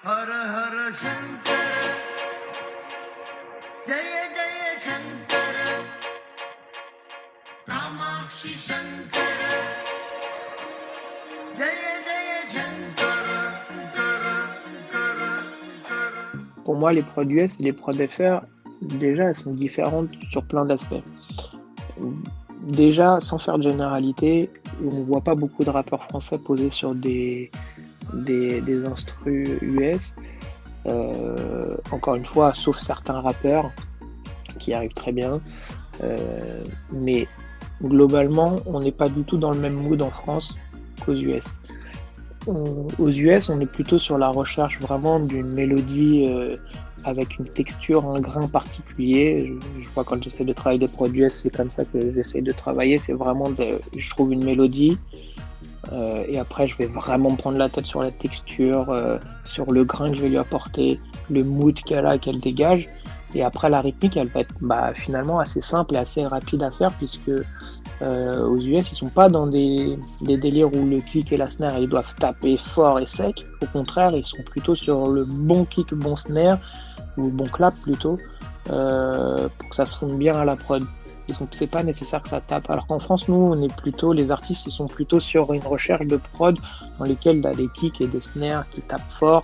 Hara Hara Shankara, Jaya Jaya Shankara, Kamakshi Shankara, Jaya Jaya Shankara. Pour moi, les prods US et les prods FR, déjà, elles sont différentes sur plein d'aspects. Déjà, sans faire de généralité, on ne voit pas beaucoup de rappeurs français poser sur des instrus US. Encore une fois, sauf certains rappeurs qui arrivent très bien. Mais globalement, on n'est pas du tout dans le même mood en France qu'aux US. Aux US, on est plutôt sur la recherche vraiment d'une mélodie avec une texture, un grain particulier. Je vois quand j'essaie de travailler des produits US, c'est comme ça que j'essaie de travailler. C'est vraiment, je trouve une mélodie et après je vais vraiment me prendre la tête sur la texture, sur le grain que je vais lui apporter, le mood qu'elle a et qu'elle dégage. Et après la rythmique, elle va être finalement assez simple et assez rapide à faire puisque aux US, ils sont pas dans des délires où le kick et la snare ils doivent taper fort et sec. Au contraire, ils sont plutôt sur le bon kick, bon snare ou le bon clap plutôt pour que ça se fonde bien à la prod. C'est pas nécessaire que ça tape. Alors qu'en France, nous, on est plutôt, les artistes, ils sont plutôt sur une recherche de prod dans lesquelles il y a des kicks et des snares qui tapent fort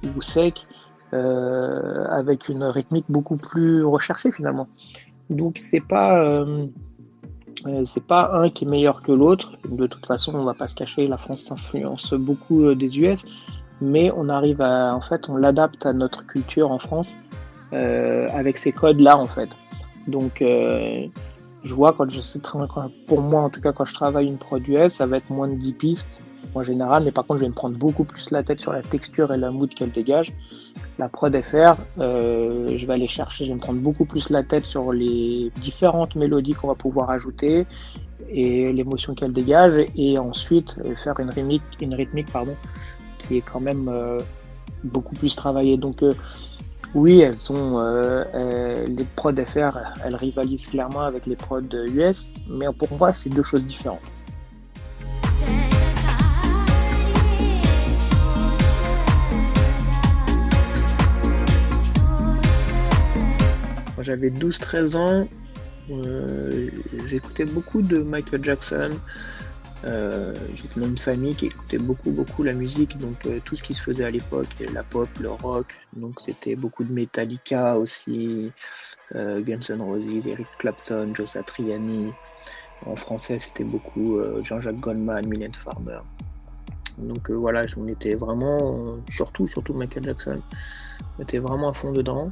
ou sec avec une rythmique beaucoup plus recherchée finalement. Donc c'est pas un qui est meilleur que l'autre. De toute façon, on va pas se cacher, la France s'influence beaucoup des US, mais on arrive en fait, on l'adapte à notre culture en France avec ces codes-là en fait. Donc, je vois pour moi en tout cas, quand je travaille une prod US, ça va être moins de 10 pistes en général, mais par contre, je vais me prendre beaucoup plus la tête sur la texture et la mood qu'elle dégage. La prod FR, je vais aller chercher, je vais me prendre beaucoup plus la tête sur les différentes mélodies qu'on va pouvoir ajouter et l'émotion qu'elle dégage, et ensuite faire une rythmique qui est quand même beaucoup plus travaillée. Donc oui, les prods FR, elles rivalisent clairement avec les prods US, mais pour moi, c'est deux choses différentes. Quand j'avais 12-13 ans, j'écoutais beaucoup de Michael Jackson. J'étais dans une famille qui écoutait beaucoup la musique, donc tout ce qui se faisait à l'époque, la pop, le rock, donc c'était beaucoup de Metallica aussi, Guns N' Roses, Eric Clapton, Joe Satriani. En français, c'était beaucoup Jean-Jacques Goldman, Mylène Farmer. Donc voilà, on était vraiment, surtout Michael Jackson, on était vraiment à fond dedans.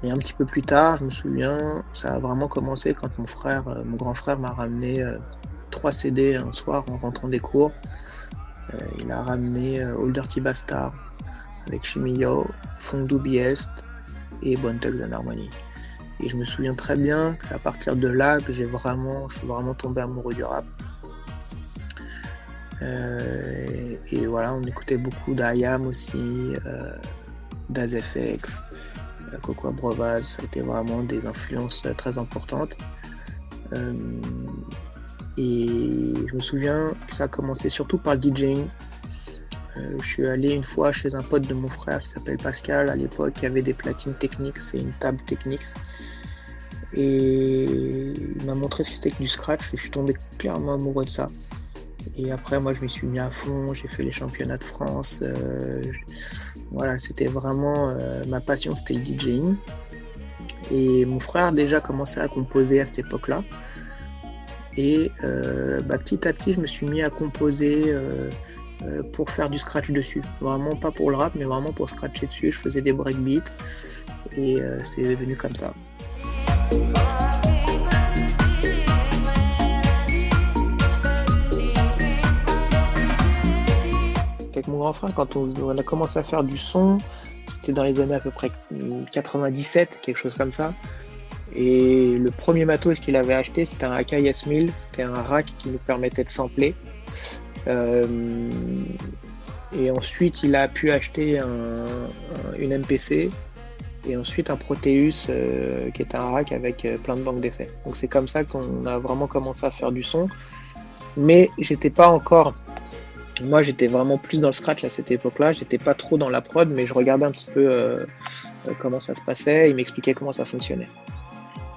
Et un petit peu plus tard, je me souviens, ça a vraiment commencé quand mon grand frère m'a ramené 3 CD un soir en rentrant des cours. Il a ramené Old Dirty Bastard avec Chimio, Fondou Biest et Bone Thugs and Harmony. Et je me souviens très bien qu'à partir de là, je suis vraiment tombé amoureux du rap. Et voilà, on écoutait beaucoup d'IAM aussi, Daz FX, Coco Brovaz, ça a été vraiment des influences très importantes. Et je me souviens que ça a commencé surtout par le DJing. Je suis allé une fois chez un pote de mon frère qui s'appelle Pascal. À l'époque, il y avait des platines Technics, c'est une table Technics. Et il m'a montré ce que c'était que du scratch et je suis tombé clairement amoureux de ça. Et après, moi, je m'y suis mis à fond, j'ai fait les championnats de France. Voilà, c'était vraiment ma passion, c'était le DJing. Et mon frère déjà commençait à composer à cette époque-là. Et petit à petit, je me suis mis à composer pour faire du scratch dessus. Vraiment pas pour le rap, mais vraiment pour scratcher dessus. Je faisais des breakbeats et c'est venu comme ça. Avec mon grand frère, quand on a commencé à faire du son, c'était dans les années à peu près 97, quelque chose comme ça. Et le premier matos qu'il avait acheté, c'était un Akai S1000, c'était un rack qui nous permettait de sampler. Et ensuite, il a pu acheter une MPC et ensuite un Proteus qui est un rack avec plein de banques d'effets. Donc c'est comme ça qu'on a vraiment commencé à faire du son. Mais j'étais pas encore Moi, j'étais vraiment plus dans le scratch à cette époque-là. J'étais pas trop dans la prod, mais je regardais un petit peu comment ça se passait. Il m'expliquait comment ça fonctionnait.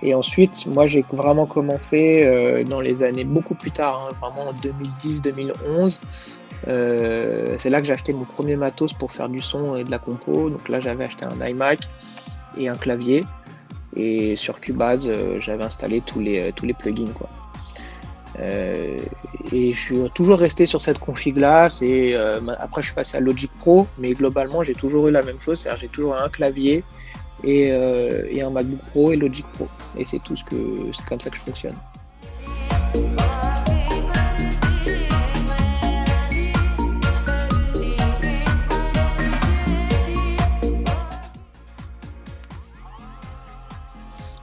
Et ensuite, moi, j'ai vraiment commencé dans les années beaucoup plus tard, hein, vraiment en 2010-2011. C'est là que j'ai acheté mon premier matos pour faire du son et de la compo. Donc là, j'avais acheté un iMac et un clavier. Et sur Cubase, j'avais installé tous les plugins, quoi. Euh, et je suis toujours resté sur cette config-là. Après, je suis passé à Logic Pro, mais globalement, j'ai toujours eu la même chose. C'est-à-dire, j'ai toujours un clavier et un MacBook Pro et Logic Pro. Et c'est comme ça que je fonctionne.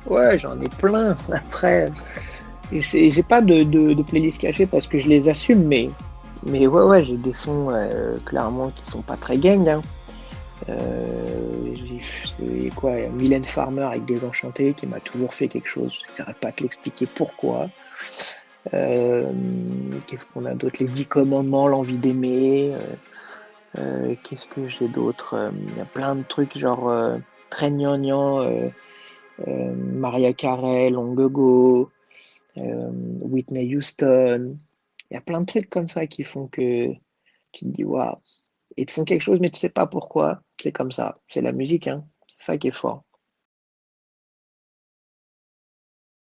Ouais, j'en ai plein. Après, j'ai pas de playlist cachée parce que je les assume, mais ouais, j'ai des sons clairement qui sont pas très gang, hein. C'est quoi, Mylène Farmer avec Désenchanté qui m'a toujours fait quelque chose. Je ne saurais pas te l'expliquer pourquoi. Euh, Qu'est-ce qu'on a d'autre? Les 10 commandements, l'envie d'aimer. Qu'est-ce que j'ai d'autre? Il y a plein de trucs genre très gnangnan, Maria Carey, Long Ago, Whitney Houston. Il y a plein de trucs comme ça qui font que tu te dis waouh. Ils te font quelque chose, mais tu sais pas pourquoi. C'est comme ça. C'est la musique, hein. C'est ça qui est fort.